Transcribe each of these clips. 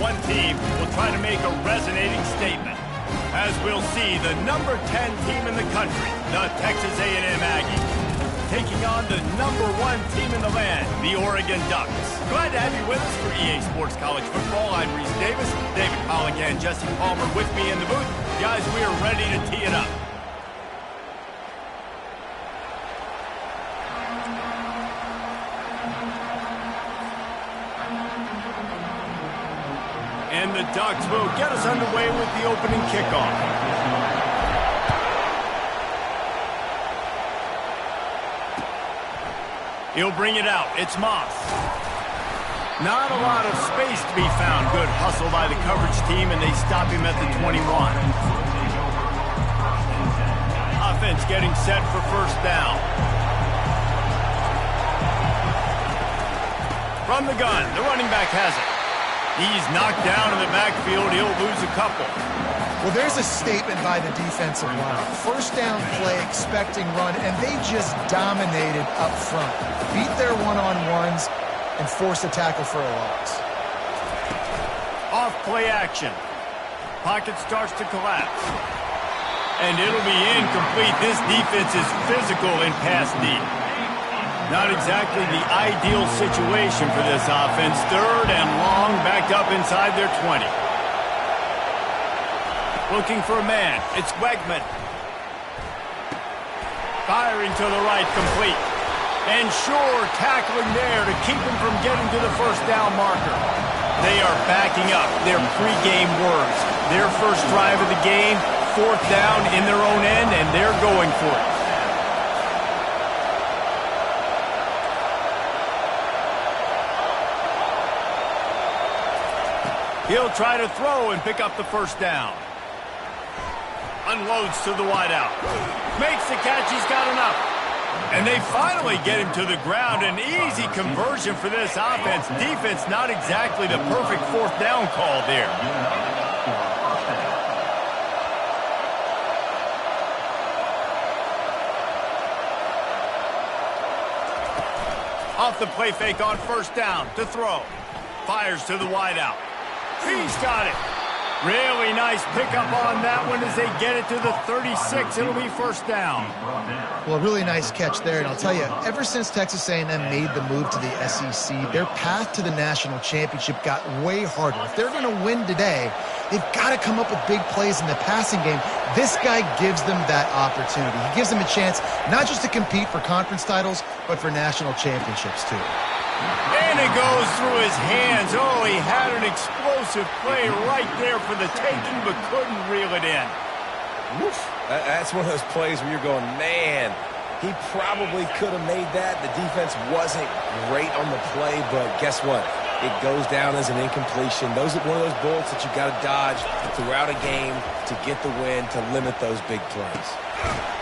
one team will try to make a resonating statement. As we'll see, the number 10 team in the country, the Texas A&M Aggies, taking on the number 1 team in the land, the Oregon Ducks. Glad to have you with us for EA Sports College Football. I'm Reese Davis, David Pollock and Jesse Palmer with me in the booth. Guys, we are ready to tee it up. And the Ducks will get us underway with the opening kickoff. He'll bring it out. It's Moss. Not a lot of space to be found. Good hustle by the coverage team, and they stop him at the 21. Offense getting set for first down. From the gun, the running back has it. He's knocked down in the backfield. He'll lose a couple. Well, there's a statement by the defensive line. First down play, expecting run, and they just dominated up front. Beat their one-on-ones and force a tackle for a loss. Off play action. Pocket starts to collapse. And it'll be incomplete. This defense is physical in pass deep. Not exactly the ideal situation for this offense. Third and long, backed up inside their 20. Looking for a man. It's Wegman. Firing to the right, complete. And sure, tackling there to keep him from getting to the first down marker. They are backing up their pregame words. Their first drive of the game, fourth down in their own end, and they're going for it. He'll try to throw and pick up the first down. Unloads to the wideout. Makes the catch. He's got enough. And they finally get him to the ground. An easy conversion for this offense. Defense not exactly the perfect fourth down call there. Off the play fake on first down to throw. Fires to the wideout. He's got it. Really nice pickup on that one as they get it to the 36. It'll be first down. Well, really nice catch there. And I'll tell you, ever since Texas A&M made the move to the SEC, their path to the national championship got way harder. If they're going to win today, they've got to come up with big plays in the passing game. This guy gives them that opportunity. He gives them a chance not just to compete for conference titles, but for national championships too. And it goes through his hands. Oh, he had an explosive play right there for the taking, but couldn't reel it in. Oof. That's one of those plays where you're going, man, he probably could have made that. The defense wasn't great on the play, but guess what? It goes down as an incompletion. Those are one of those bullets that you've got to dodge throughout a game to get the win, to limit those big plays.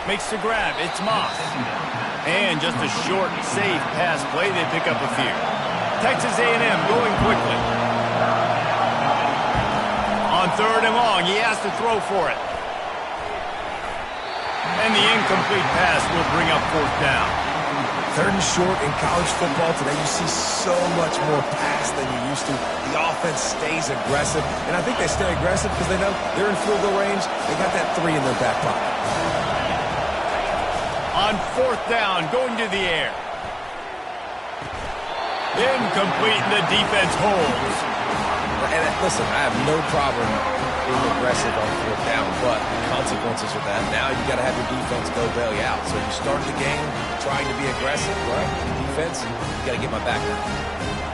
Makes the grab. It's Moss. And just a short, safe pass play. They pick up a few. Texas A&M going quickly. On third and long, he has to throw for it. And the incomplete pass will bring up fourth down. Third and short in college football today, you see so much more pass than you used to. The offense stays aggressive, and I think they stay aggressive because they know they're in field goal range. They got that 3 in their back pocket. On fourth down, going to the air. Incomplete, and the defense holds. And listen, I have no problem being aggressive on fourth down, but the consequences of that, now you got to have your defense go bail you out. So you start the game trying to be aggressive, right? Defense, you got to get my back down.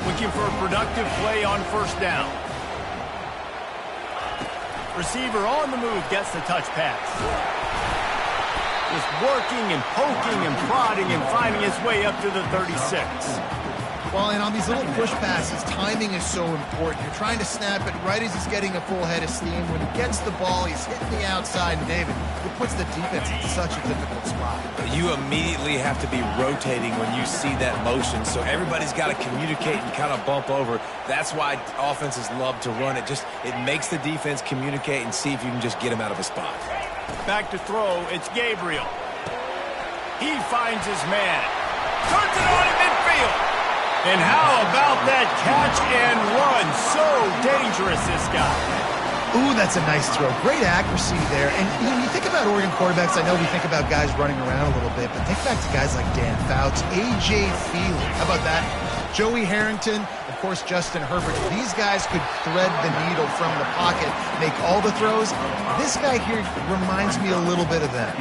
Looking for a productive play on first down. Receiver on the move gets the touch pass. Just working and poking and prodding and finding his way up to the 36. Well, and on these little push passes, timing is so important. You're trying to snap it right as he's getting a full head of steam. When he gets the ball, he's hitting the outside, and David, it puts the defense in such a difficult spot. You immediately have to be rotating when you see that motion, so everybody's got to communicate and kind of bump over. That's why offenses love to run it. It makes the defense communicate and see if you can just get him out of a spot. Back to throw, it's Gabriel. He finds his man. Turns it on in midfield. And how about that catch and run? So dangerous, this guy. Ooh, that's a nice throw. Great accuracy there. And when you think about Oregon quarterbacks, I know we think about guys running around a little bit, but think back to guys like Dan Fouts, A.J. Feely. How about that? Joey Harrington, of course, Justin Herbert. These guys could thread the needle from the pocket, make all the throws. This guy here reminds me a little bit of them.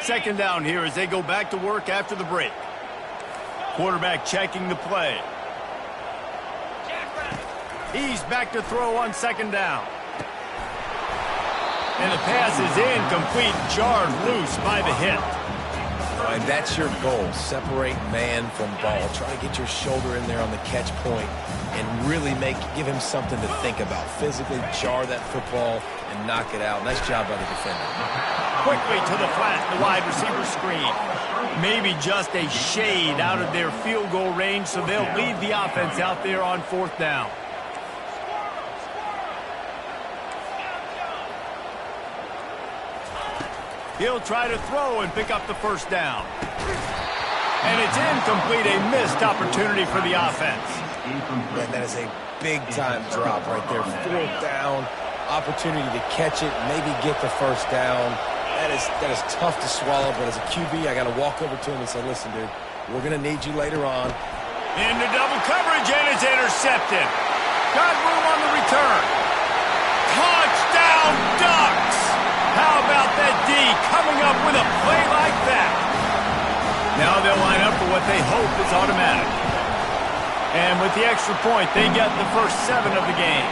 Second down here as they go back to work after the break. Quarterback checking the play. He's back to throw on second down. And the pass is incomplete, jarred loose by the hit. And that's your goal. Separate man from ball. Try to get your shoulder in there on the catch point and really give him something to think about. Physically jar that football and knock it out. Nice job by the defender. Quickly to the flat, the wide receiver screen. Maybe just a shade out of their field goal range, so they'll leave the offense out there on fourth down. He'll try to throw and pick up the first down. And it's incomplete, a missed opportunity for the offense. Man, that is a big-time drop right there. Fourth down, opportunity to catch it, maybe get the first down. That is tough to swallow, but as a QB, I got to walk over to him and say, listen, dude, we're going to need you later on. Into double coverage, and it's intercepted. Got room on the return. Touchdown, Ducks! How about that D coming up with a play like that? Now they'll line up for what they hope is automatic. And with the extra point, they get the first 7 of the game.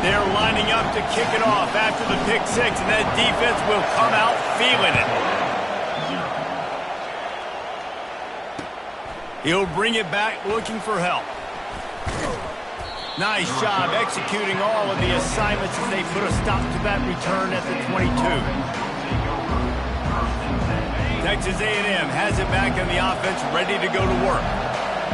They're lining up to kick it off after the pick 6, and that defense will come out feeling it. He'll bring it back looking for help. Nice job executing all of the assignments as they put a stop to that return at the 22. Texas A&M has it back in the offense, ready to go to work.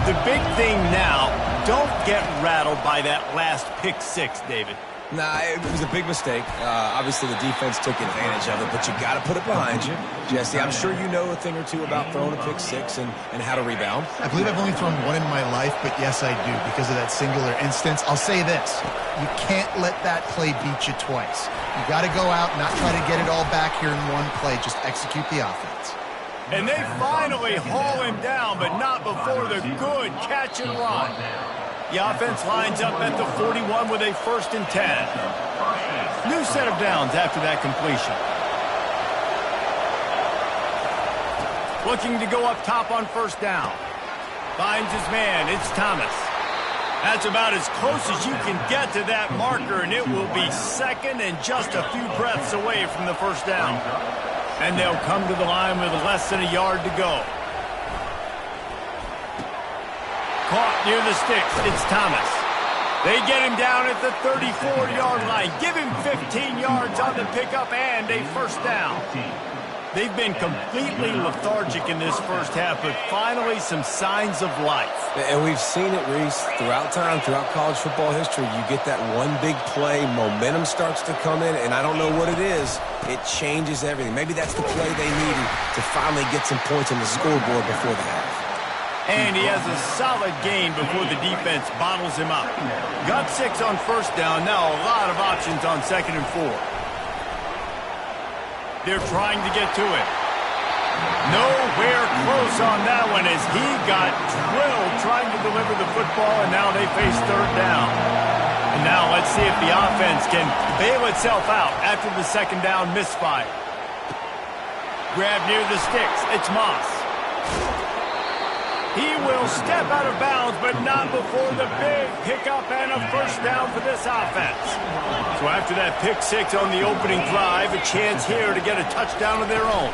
The big thing now, don't get rattled by that last pick 6, David. Nah, it was a big mistake. Obviously, the defense took advantage of it, but you got to put it behind you. Jesse, I'm sure you know a thing or two about throwing a pick 6 and how to rebound. I believe I've only thrown one in my life, but yes, I do, because of that singular instance. I'll say this. You can't let that play beat you twice. You got to go out, not try to get it all back here in one play. Just execute the offense. And they finally haul him down, but not before the good catch and run. The offense lines up at the 41 with a 1st and 10. New set of downs after that completion. Looking to go up top on 1st down. Finds his man. It's Thomas. That's about as close as you can get to that marker, and it will be 2nd and just a few breaths away from the 1st down. And they'll come to the line with less than a yard to go. Caught near the sticks. It's Thomas. They get him down at the 34-yard line. Give him 15 yards on the pickup and a 1st down. They've been completely lethargic in this first half, but finally some signs of life. And we've seen it, Reese, throughout time, throughout college football history. You get that one big play, momentum starts to come in, and I don't know what it is. It changes everything. Maybe that's the play they needed to finally get some points on the scoreboard before the half. And he has a solid gain before the defense bottles him up. Got 6 on 1st down, now a lot of options on 2nd and 4. They're trying to get to it. Nowhere close on that one as he got drilled trying to deliver the football, and now they face 3rd down. And now let's see if the offense can bail itself out after the 2nd down misfire. Grab near the sticks. It's Moss. He will step out of bounds, but not before the big pickup and a 1st down for this offense. So after that pick 6 on the opening drive, a chance here to get a touchdown of their own.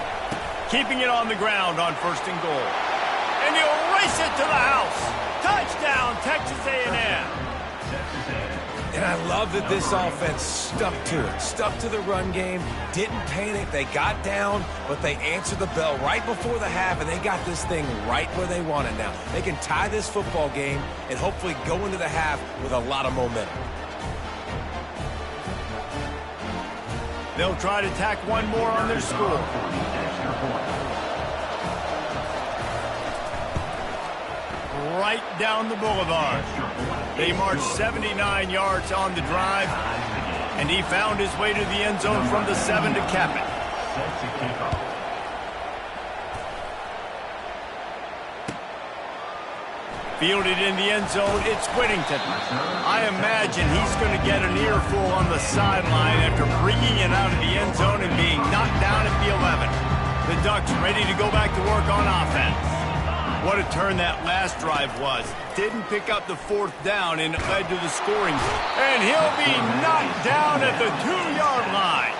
Keeping it on the ground on 1st and goal. And he'll race it to the house. Touchdown, Texas A&M. And I love that this offense stuck to it, stuck to the run game, didn't panic. They got down, but they answered the bell right before the half, and they got this thing right where they want it now. They can tie this football game and hopefully go into the half with a lot of momentum. They'll try to tack one more on their score. Right down the boulevard. They marched 79 yards on the drive, and he found his way to the end zone from the 7 to cap it. Fielded in the end zone, it's Whittington. I imagine he's going to get an earful on the sideline after bringing it out of the end zone and being knocked down at the 11. The Ducks ready to go back to work on offense. What a turn that last drive was. Didn't pick up the 4th down, and it led to the scoring. And he'll be knocked down at the 2-yard line.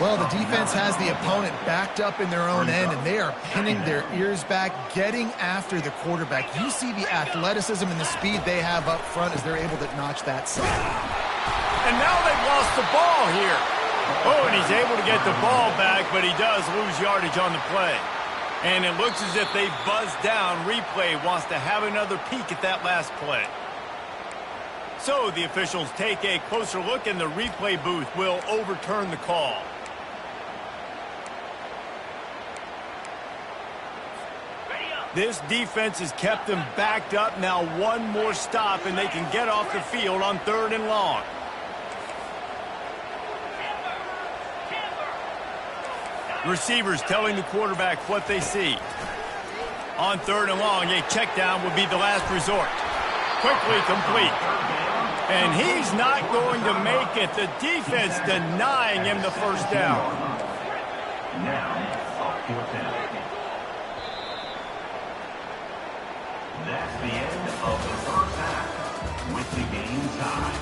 Well, the defense has the opponent backed up in their own end, and they are pinning their ears back, getting after the quarterback. You see the athleticism and the speed they have up front as they're able to notch that side. And now they've lost the ball here. Oh, and he's able to get the ball back, but he does lose yardage on the play. And it looks as if they've buzzed down. Replay wants to have another peek at that last play. So the officials take a closer look, and the replay booth will overturn the call. This defense has kept them backed up. Now one more stop, and they can get off the field on 3rd and long. Receivers telling the quarterback what they see. On 3rd and long, a check down would be the last resort. Quickly complete. And he's not going to make it. The defense denying him the 1st down. Now, off to attack. That's the end of the 1st half with the game tied.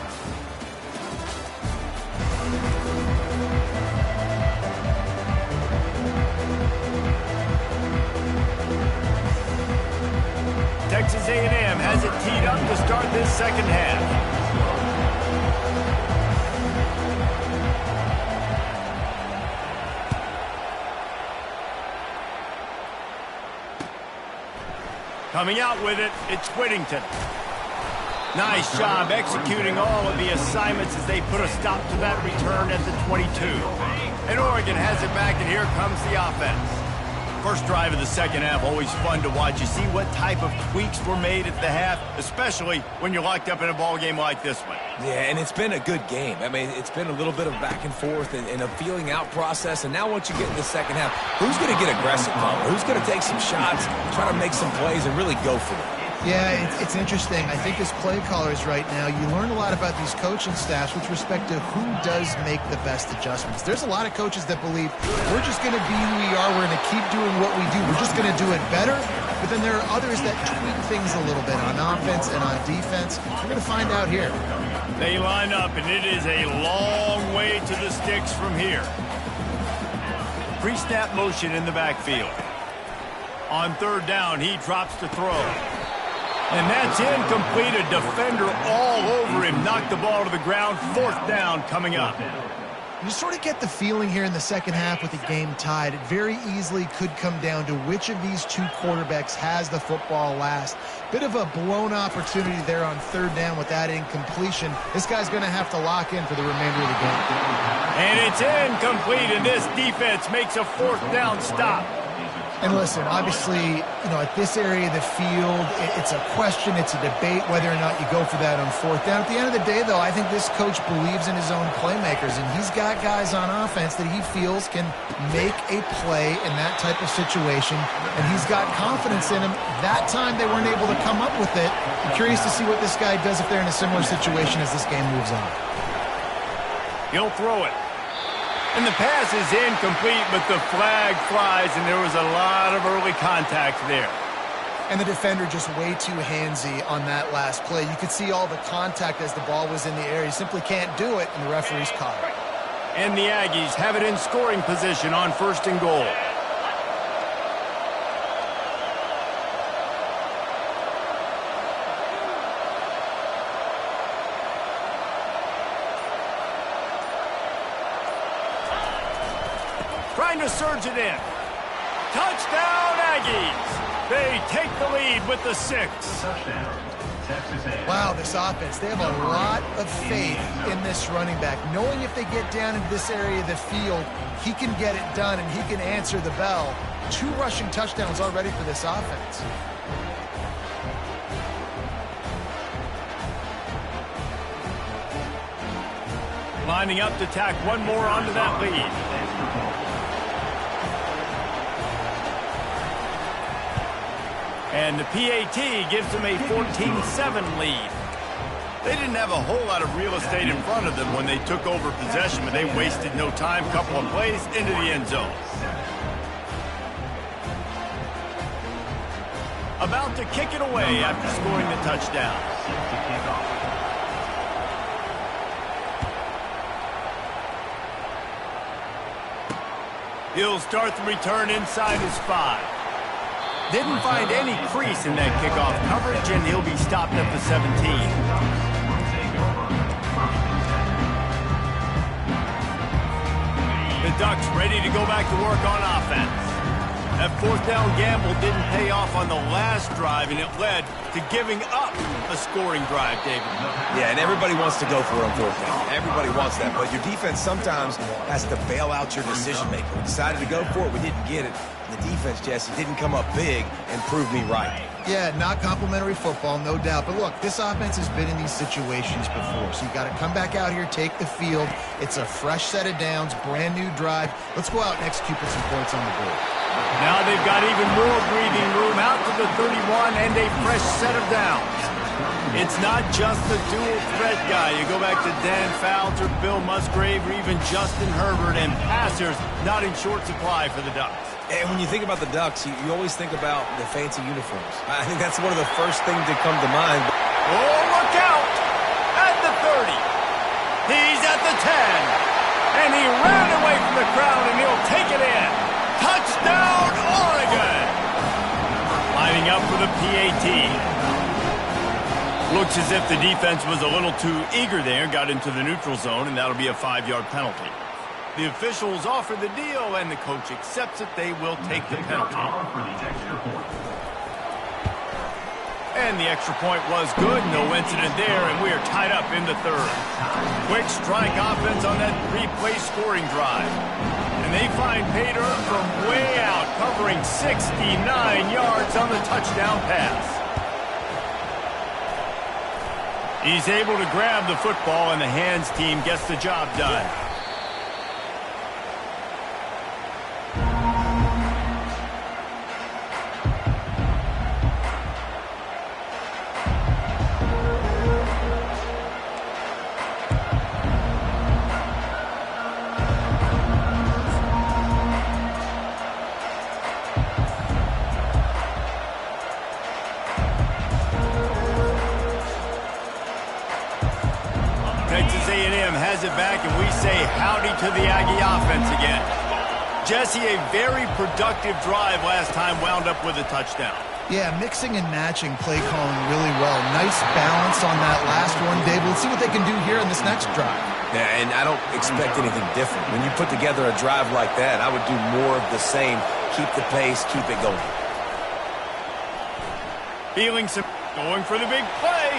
Texas A&M has it teed up to start this 2nd half. Coming out with it, it's Whittington. Nice job executing all of the assignments as they put a stop to that return at the 22. And Oregon has it back, and here comes the offense. First drive of the 2nd half, always fun to watch. You see what type of tweaks were made at the half, especially when you're locked up in a ball game like this one. Yeah, and it's been a good game. I mean, it's been a little bit of back and forth and a feeling out process. And now once you get in the 2nd half, who's going to get aggressive, Palmer? Who's going to take some shots, try to make some plays, and really go for it? Yeah, it's interesting. I think as play callers right now, you learn a lot about these coaching staffs with respect to who does make the best adjustments. There's a lot of coaches that believe we're just going to be who we are. We're going to keep doing what we do. We're just going to do it better. But then there are others that tweak things a little bit on offense and on defense. We're going to find out here. They line up, and it is a long way to the sticks from here. Pre-snap motion in the backfield. On 3rd down, he drops to throw. And that's incomplete. A defender all over him. Knocked the ball to the ground. 4th down coming up. You sort of get the feeling here in the 2nd half with the game tied. It very easily could come down to which of these two quarterbacks has the football last. Bit of a blown opportunity there on 3rd down with that incompletion. This guy's going to have to lock in for the remainder of the game. And it's incomplete, and this defense makes a 4th down stop. And listen, obviously, at this area of the field, it's a question, it's a debate whether or not you go for that on 4th down. At the end of the day, though, I think this coach believes in his own playmakers, and he's got guys on offense that he feels can make a play in that type of situation, and he's got confidence in him. That time, they weren't able to come up with it. I'm curious to see what this guy does if they're in a similar situation as this game moves on. He'll throw it. And the pass is incomplete, but the flag flies, and there was a lot of early contact there. And the defender just way too handsy on that last play. You could see all the contact as the ball was in the air. He simply can't do it, and the referee's caught it. And the Aggies have it in scoring position on 1st and goal. to surge it in. Touchdown, Aggies! They take the lead with the 6. Touchdown, Texas A&M. Wow, this offense, they have a lot of faith in this running back. Knowing if they get down into this area of the field, he can get it done and he can answer the bell. 2 rushing touchdowns already for this offense. Lining up to tack one more onto that lead. And the PAT gives them a 14-7 lead. They didn't have a whole lot of real estate in front of them when they took over possession, but they wasted no time. Couple of plays into the end zone. About to kick it away after scoring the touchdown. He'll start the return inside his 5. Didn't find any crease in that kickoff coverage, and he'll be stopped at the 17. The Ducks ready to go back to work on offense. That 4th down gamble didn't pay off on the last drive, and it led to giving up a scoring drive, David. Yeah, and everybody wants to go for it on 4th down. Everybody wants that, but your defense sometimes has to bail out your decision-making. We decided to go for it. We didn't get it. The defense, Jesse, didn't come up big and prove me right. Yeah, not complimentary football, no doubt. But look, this offense has been in these situations before, so you got to come back out here, take the field. It's a fresh set of downs, brand new drive. Let's go out and execute with some points on the board. Now they've got even more breathing room out to the 31 and a fresh set of downs. It's not just the dual threat guy. You go back to Dan Fouts or Bill Musgrave or even Justin Herbert, and passers not in short supply for the Ducks. And when you think about the Ducks, you always think about the fancy uniforms. I think that's one of the first things that come to mind. Oh, look out! At the 30. He's at the 10. And he ran away from the crowd, and he'll take it in. Touchdown, Oregon! Lining up for the PAT. Looks as if the defense was a little too eager there, got into the neutral zone, and that'll be a 5-yard penalty. The officials offer the deal, and the coach accepts it. They will take the penalty. And the extra point was good. No incident there, and we are tied up in the 3rd. Quick strike offense on that 3-play scoring drive. And they find Pater from way out, covering 69 yards on the touchdown pass. He's able to grab the football, and the hands team gets the job done. Texas A&M has it back, and we say howdy to the Aggie offense again. Jesse, a very productive drive last time, wound up with a touchdown. Yeah, mixing and matching play calling really well. Nice balance on that last one, Dave. Let's see what they can do here in this next drive. Yeah, and I don't expect anything different. When you put together a drive like that, I would do more of the same. Keep the pace, keep it going. Feeling some, going for the big play.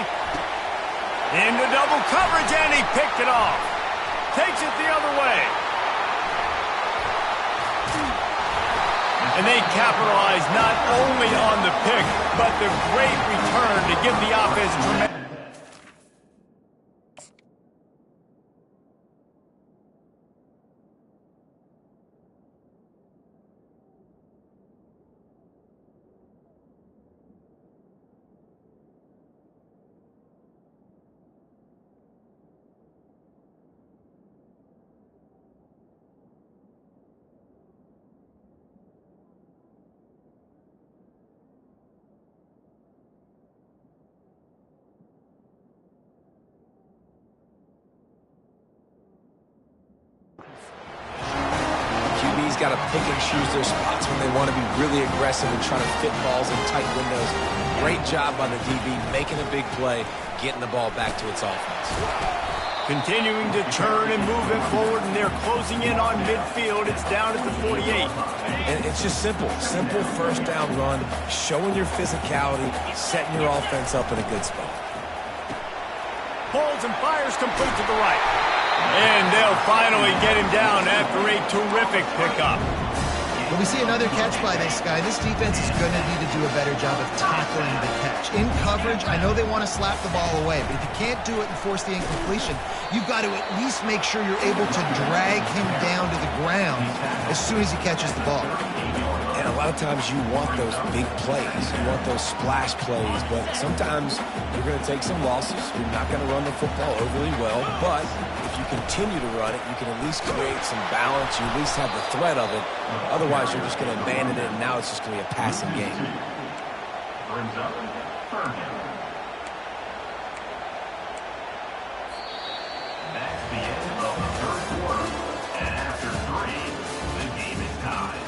Into double coverage, and he picked it off. Takes it the other way. And they capitalize not only on the pick, but the great return to give the offense tremendous. QB's got to pick and choose their spots when they want to be really aggressive and trying to fit balls in tight windows. Great job by the DB, making a big play, getting the ball back to its offense. Continuing to turn and move it forward, and they're closing in on midfield. It's down at the 48. And it's just simple first down run, showing your physicality, setting your offense up in a good spot. Pulls and fires complete to the right. And they'll finally get him down after a terrific pickup. When we see another catch by this guy, this defense is going to need to do a better job of tackling the catch. In coverage, I know they want to slap the ball away, but if you can't do it and force the incompletion, you've got to at least make sure you're able to drag him down to the ground as soon as he catches the ball. And a lot of times you want those big plays. You want those splash plays, but sometimes you're going to take some losses. You're not going to run the football overly well, but if you continue to run it, you can at least create some balance. You at least have the threat of it. Otherwise, you're just going to abandon it, and now it's just going to be a passing game. Brings up third down. That's the end of the third quarter. And after 3, the game is tied.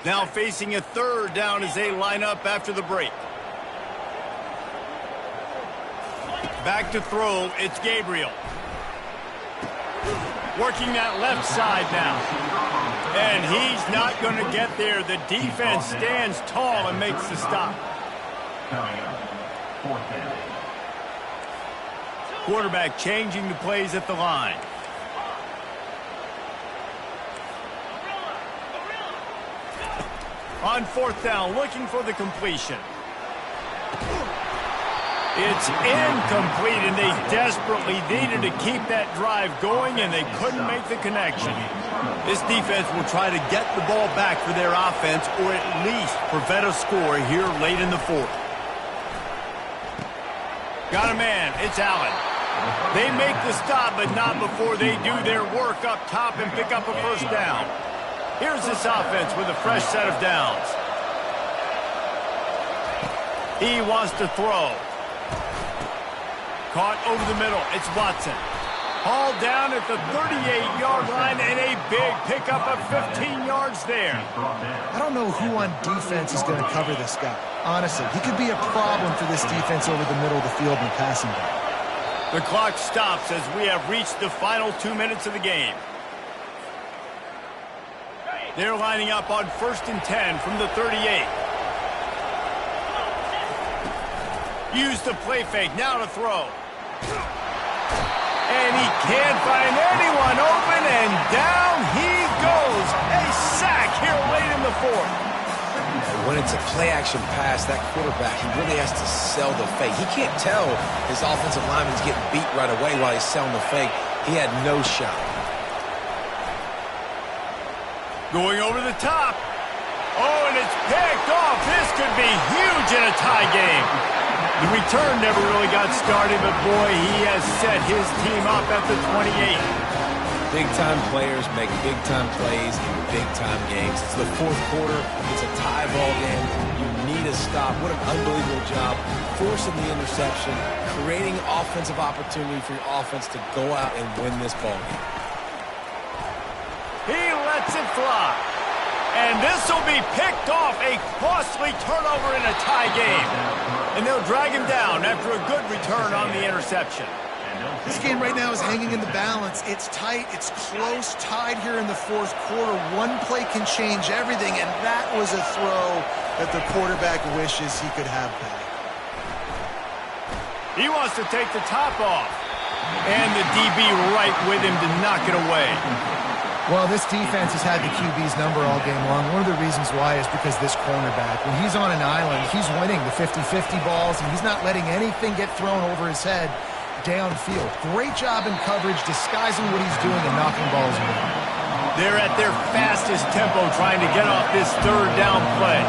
Now facing a third down as they line up after the break. Back to throw, it's Gabriel. Working that left side now. And he's not going to get there. The defense stands tall and makes the stop. Coming up, fourth down. Quarterback changing the plays at the line. On fourth down, looking for the completion. It's incomplete, and they desperately needed to keep that drive going, and they couldn't make the connection. This defense will try to get the ball back for their offense, or at least prevent a score here late in the fourth. Got a man, it's Allen. They make the stop, but not before they do their work up top and pick up a first down. Here's this offense with a fresh set of downs. He wants to throw. Caught over the middle. It's Watson. Hauled down at the 38-yard line, and a big pickup of 15 yards there. I don't know who on defense is going to cover this guy. Honestly, he could be a problem for this defense over the middle of the field in the passing game. The clock stops as we have reached the final 2 minutes of the game. They're lining up on 1st and 10 from the 38. Use the play fake, now to throw. And he can't find anyone open, and down he goes. A sack here late in the fourth. When it's a play-action pass, that quarterback, he really has to sell the fake. He can't tell his offensive lineman's getting beat right away while he's selling the fake. He had no shot. Going over the top. Oh, and it's picked off. This could be huge in a tie game. The return never really got started, but boy, he has set his team up at the 28. Big-time players make big-time plays in big-time games. It's the fourth quarter. It's a tie ball game. You need a stop. What an unbelievable job. Forcing the interception, creating offensive opportunity for your offense to go out and win this ball game. He lets it fly. And this will be picked off, a costly turnover in a tie game. And they'll drag him down after a good return on the interception. This game right now is hanging in the balance. It's tight, it's close, tied here in the fourth quarter. One play can change everything, and that was a throw that the quarterback wishes he could have back. He wants to take the top off. And the DB right with him to knock it away. Well, this defense has had the QB's number all game long. One of the reasons why is because this cornerback, when he's on an island, he's winning the 50-50 balls, and he's not letting anything get thrown over his head downfield. Great job in coverage, disguising what he's doing and knocking balls away. They're at their fastest tempo trying to get off this third down play.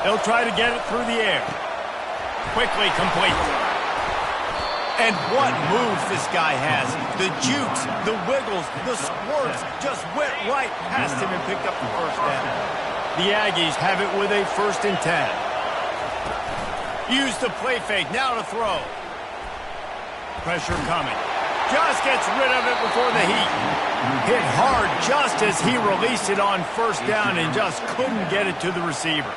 They'll try to get it through the air. Quickly complete. And what moves this guy has. The jukes, the wiggles, the squirts just went right past him and picked up the first down. The Aggies have it with a 1st and 10. Use the play fake, now to throw. Pressure coming. Just gets rid of it before the heat. Hit hard just as he released it on 1st down and just couldn't get it to the receiver.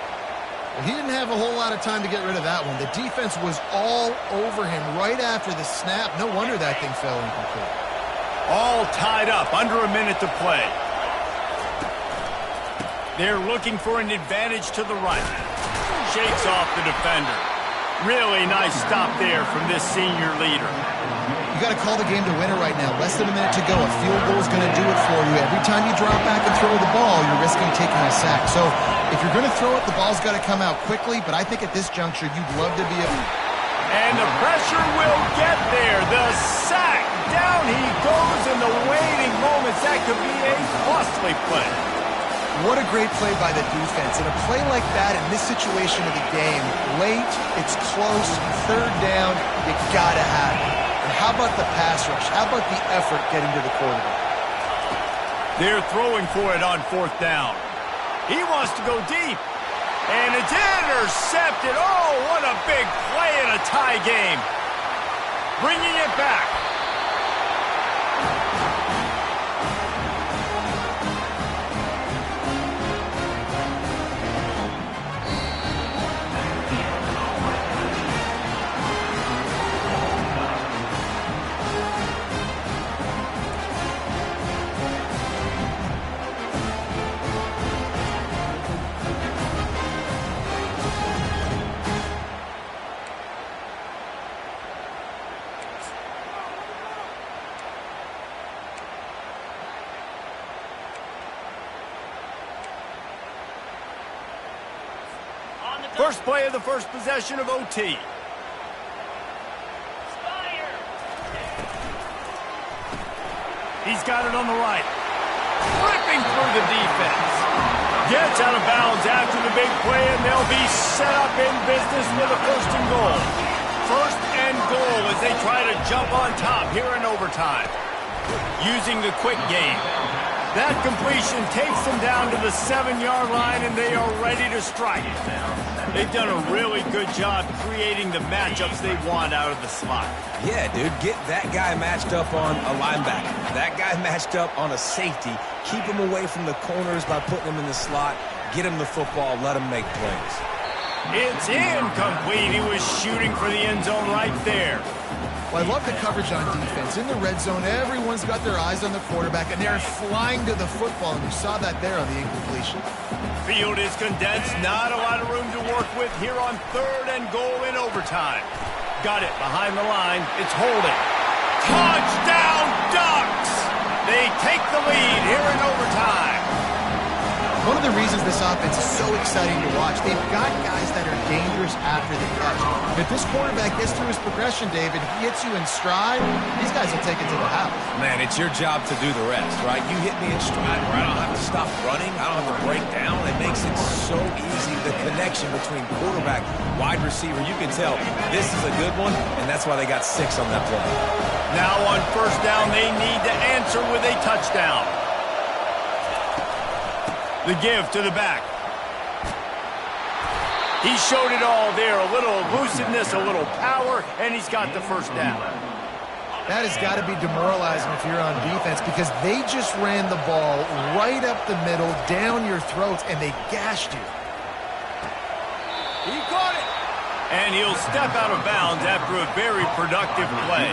Well, he didn't have a whole lot of time to get rid of that one. The defense was all over him right after the snap. No wonder that thing fell incomplete. All tied up, under a minute to play. They're looking for an advantage to the right. Shakes off the defender. Really nice stop there from this senior leader. You got to call the game to win it right now. Less than a minute to go. A field goal is going to do it for you. Every time you drop back and throw the ball, you're risking taking a sack. So if you're going to throw it, the ball's got to come out quickly. But I think at this juncture, you'd love to be able... And the pressure will get there. The sack. Down he goes in the waiting moments. That could be a costly play. What a great play by the defense. And a play like that in this situation of the game, late, it's close, 3rd down, you got to have it. And how about the pass rush? How about the effort getting to the quarterback? They're throwing for it on 4th down. He wants to go deep. And it's intercepted. Oh, what a big play in a tie game. Bringing it back. First play of the first possession of OT. He's got it on the right. Ripping through the defense. Gets out of bounds after the big play, and they'll be set up in business with a 1st and goal. 1st and goal as they try to jump on top here in overtime. Using the quick game. That completion takes them down to the 7-yard line, and they are ready to strike. They've done a really good job creating the matchups they want out of the slot. Yeah, dude, get that guy matched up on a linebacker. That guy matched up on a safety. Keep him away from the corners by putting him in the slot. Get him the football. Let him make plays. It's incomplete. He was shooting for the end zone right there. Well, I love the coverage on defense. In the red zone, everyone's got their eyes on the quarterback, and they're flying to the football, and you saw that there on the incompletion. Field is condensed. Not a lot of room to work with here on 3rd and goal in overtime. Got it behind the line. It's holding. Touchdown, Ducks! They take the lead here in overtime. One of the reasons this offense is so exciting to watch, they've got guys that are dangerous after the catch. If this quarterback gets through his progression, David, he hits you in stride, these guys will take it to the house. Man, it's your job to do the rest, right? You hit me in stride where I don't have to stop running. I don't have to break down. It makes it so easy, the connection between quarterback, wide receiver. You can tell this is a good one, and that's why they got 6 on that play. Now on 1st down, they need to answer with a touchdown. The give to the back. He showed it all there. A little elusiveness, a little power, and he's got the 1st down. That has got to be demoralizing if you're on defense because they just ran the ball right up the middle, down your throats, and they gashed you. He caught it. And he'll step out of bounds after a very productive play.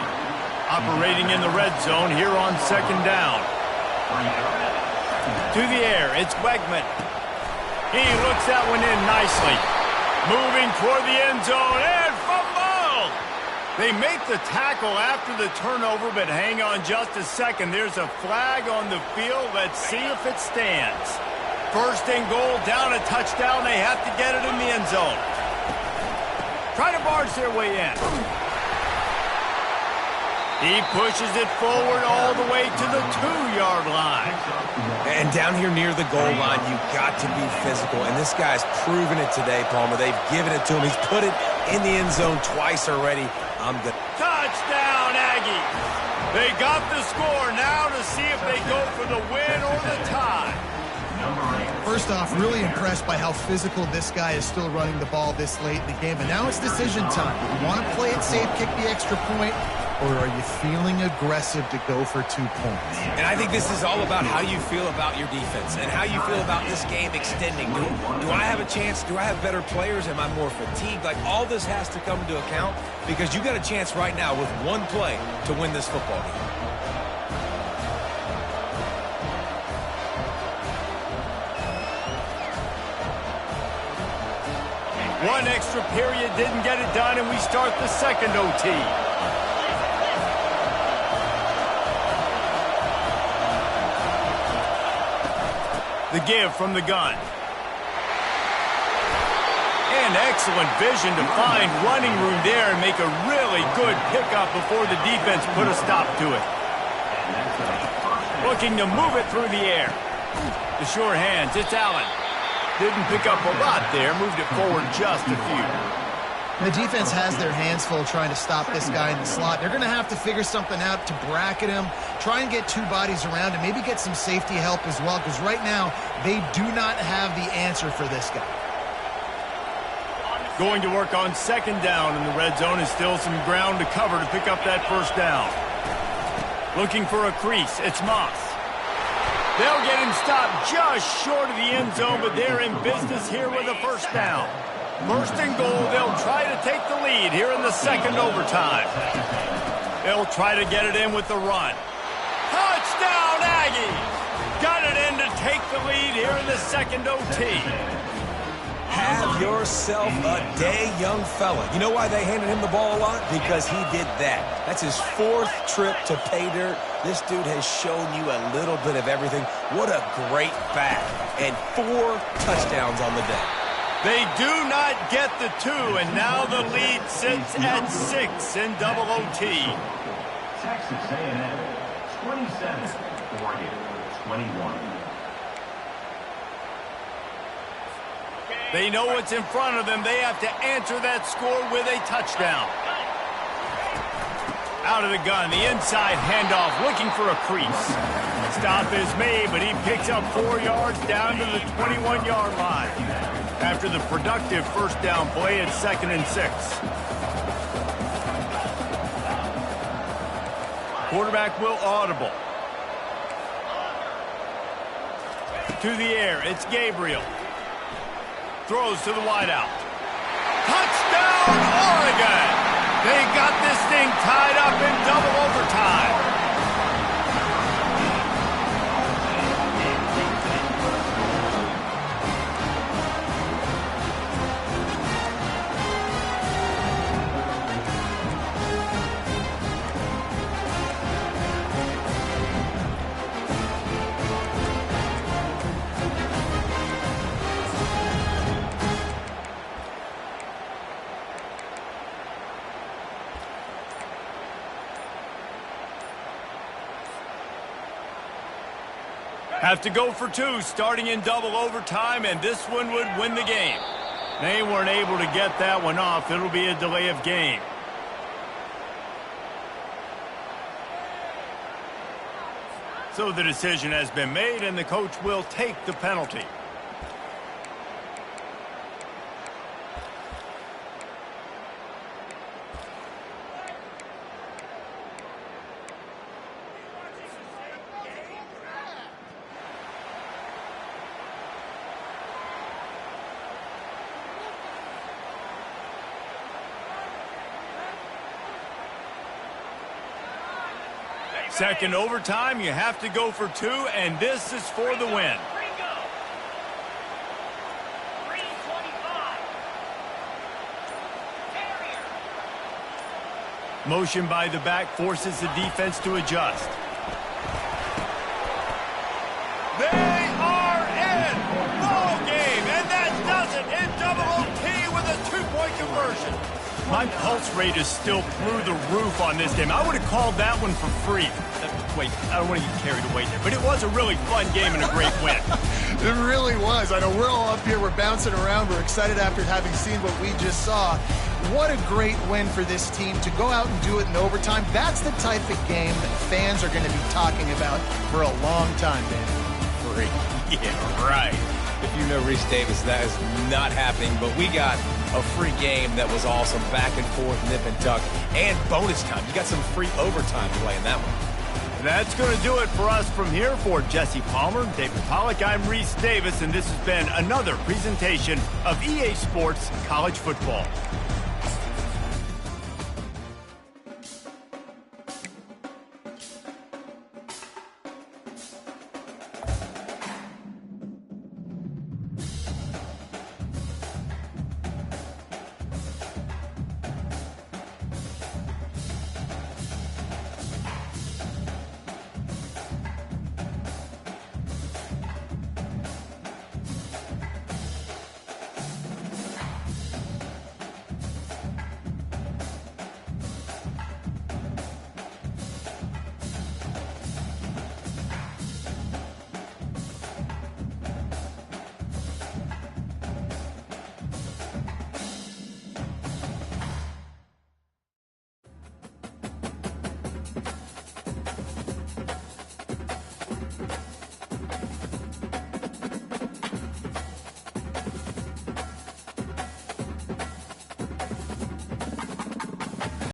Operating in the red zone here on 2nd down. To the air, it's Wegman. He looks that one in nicely. Moving toward the end zone, and fumble! They make the tackle after the turnover, but hang on just a second. There's a flag on the field. Let's see if it stands. 1st and goal, down a touchdown. They have to get it in the end zone. Try to barge their way in. He pushes it forward all the way to the 2-yard line. And down here near the goal line, you've got to be physical. And this guy's proven it today, Palmer. They've given it to him. He's put it in the end zone twice already. I'm good. Touchdown, Aggies. They got the score now to see if they go for the win or the tie. First off, really impressed by how physical this guy is still running the ball this late in the game. But now it's decision time. You want to play it safe, kick the extra point, or are you feeling aggressive to go for 2 points? And I think this is all about how you feel about your defense and how you feel about this game extending. Do I have a chance? Do I have better players? Am I more fatigued? Like, all this has to come into account because you got a chance right now with one play to win this football game. One extra period didn't get it done, and we start the second OT. The give from the gun. And excellent vision to find running room there and make a really good pickup before the defense put a stop to it. Looking to move it through the air. The sure hands, it's Allen. Didn't pick up a lot there, moved it forward just a few. The defense has their hands full trying to stop this guy in the slot. They're going to have to figure something out to bracket him, try and get 2 bodies around him, maybe get some safety help as well, because right now they do not have the answer for this guy. Going to work on second down in the red zone is still some ground to cover to pick up that first down. Looking for a crease, it's Moss. They'll get him stopped just short of the end zone, but they're in business here with a first down. First and goal, they'll try to take the lead here in the second overtime. They'll try to get it in with the run. Touchdown, Aggies! Got it in to take the lead here in the second OT. Have yourself a day, young fella. You know why they handed him the ball a lot? Because he did that. That's his 4th trip to pay dirt. This dude has shown you a little bit of everything. What a great back. And 4 touchdowns on the day. They do not get the 2, and now the lead sits at 6 in double OT. Texas A&M 27, Oregon 21. They know what's in front of them. They have to answer that score with a touchdown. Out of the gun, the inside handoff, looking for a crease. Stop is made, but he picks up 4 yards down to the 21-yard line. After the productive first down play, it's 2nd and 6. Quarterback will audible. To the air, it's Gabriel. Throws to the wideout. Touchdown, Oregon! They got this thing tied up in double overtime. Have to go for 2 starting in double overtime, and this one would win the game. They weren't able to get that one off. It'll be a delay of game. So the decision has been made, and the coach will take the penalty. Second overtime, you have to go for 2, and this is for the win. Motion by the back forces the defense to adjust. They are in! Ball game, and that does it in double OT with a 2-point conversion. My pulse rate is still through the roof on this game. I would have called that one for free. Wait, I don't want to get carried away there, but it was a really fun game and a great win. It really was. I know we're all up here, we're bouncing around, we're excited after having seen what we just saw. What a great win for this team to go out and do it in overtime. That's the type of game that fans are going to be talking about for a long time, man. Free. Yeah, right. If you know Reese Davis, that is not happening, but we got a free game that was awesome. Back and forth, nip and tuck, and bonus time. You got some free overtime playing that one. That's going to do it for us from here. For Jesse Palmer, David Pollack, I'm Reese Davis, and this has been another presentation of EA Sports College Football.